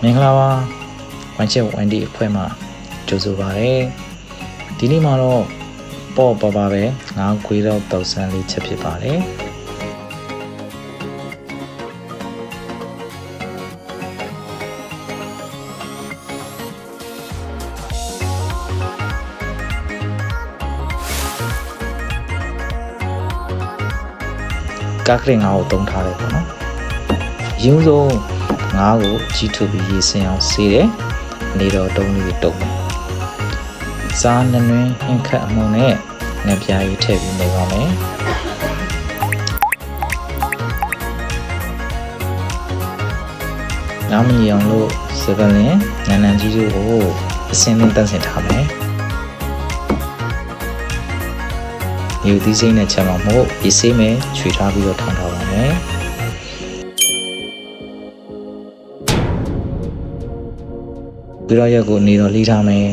မင်္ဂလာပါဝမ်ချစ်ဝန်ဒီအဖွဲ့မှကြိုဆိုပါရစေဒီနေ့မှာတော့ပေါ့ပါပါပဲငါခွေးတော့တောက်ဆန်းလေးချက်ဖြစ်ပါတယ်ကားကလေးငါ့ကိုတုံးထားတယ်ပေါ့နော်ရင်းဆုံးငါ့ကိုကြီးထုတ်ပြီးရေးစင်အောင်ဆေးတယ်နေတော့တုံးလေးတုံးတယ်စားနှွင်းဟင်းခတ်အမှုန်နဲ့ငပြားကြီးထည့်ပြီးနေပါမယ်ငါမညီအောင်လို့စပလင်နန်းနန်းကြီးတို့ကိုအစင်းလင်းတက်ဆင်ထားမယ်ယူသီးစိမ့်နဲ့ချက်မှာမို့ရေးဆေးမယ်ခြွေထားပြီးတော့ထောင်ထားပါမယ်ပြီးတော့ရက်ကိုနေတော့လှီးထားမယ်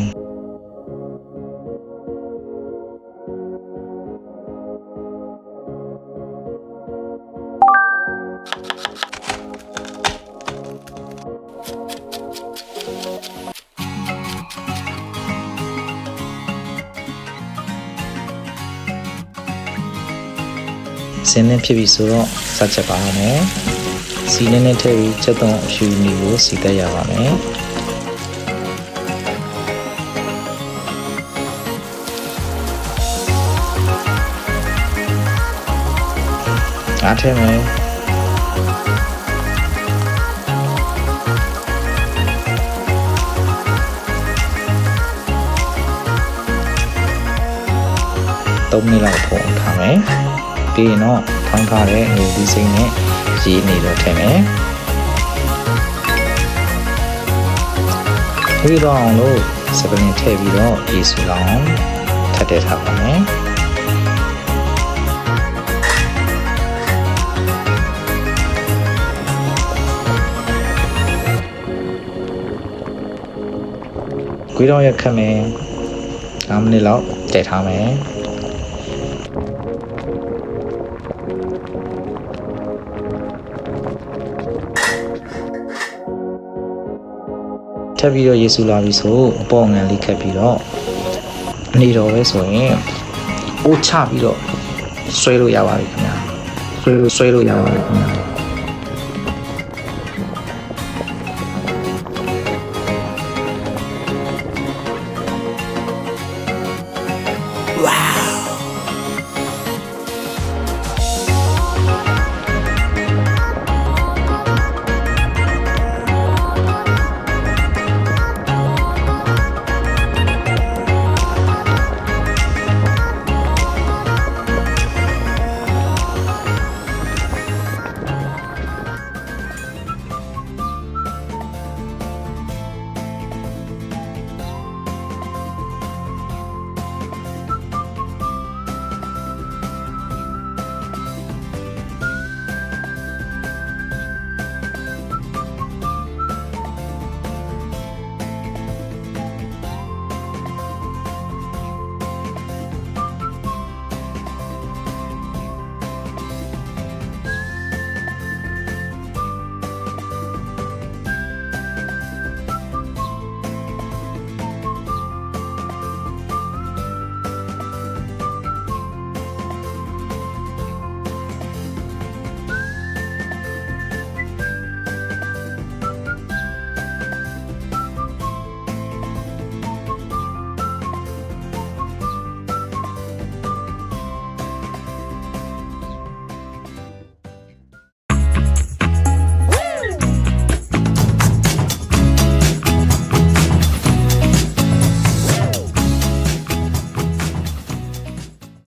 စင်းနဲ့ဖြစ်ပြီဆိုတော့စချက်ပါမယ်စီနဲ့ထည့်ပြီးချက်သွန်းအဖြူနီကိုစီတက်ရပါမယ်အားထည့်မယ်3မိနစ်လောက်ဖုံးထားမယ်ပြီးရင်တော့ထောင်းထားတဲ့ငွေသီးစိမ့်နဲ့ရေးနေတော့ထည့်မယ်ပြီးတော့အောင်လို့စပလင်ထည့်ပြီးတော့ရေးဆူအောင်ထပ်တက်ထားပါမယ်ခွေးတော့ရက်ခတ်မယ်5မိနစ်လောက်တည်ထားမယ်ထပ်ပြီးတော့ရေဆူလာပြီဆိုအပေါ်ငံလေးခတ်ပြီးတော့နေတော့ပဲဆိုရင်အိုးချပြီးတော့ဆွဲလို့ရပါပြီခင်ဗျာဆွဲလို့ရပါပြီခင်ဗျာ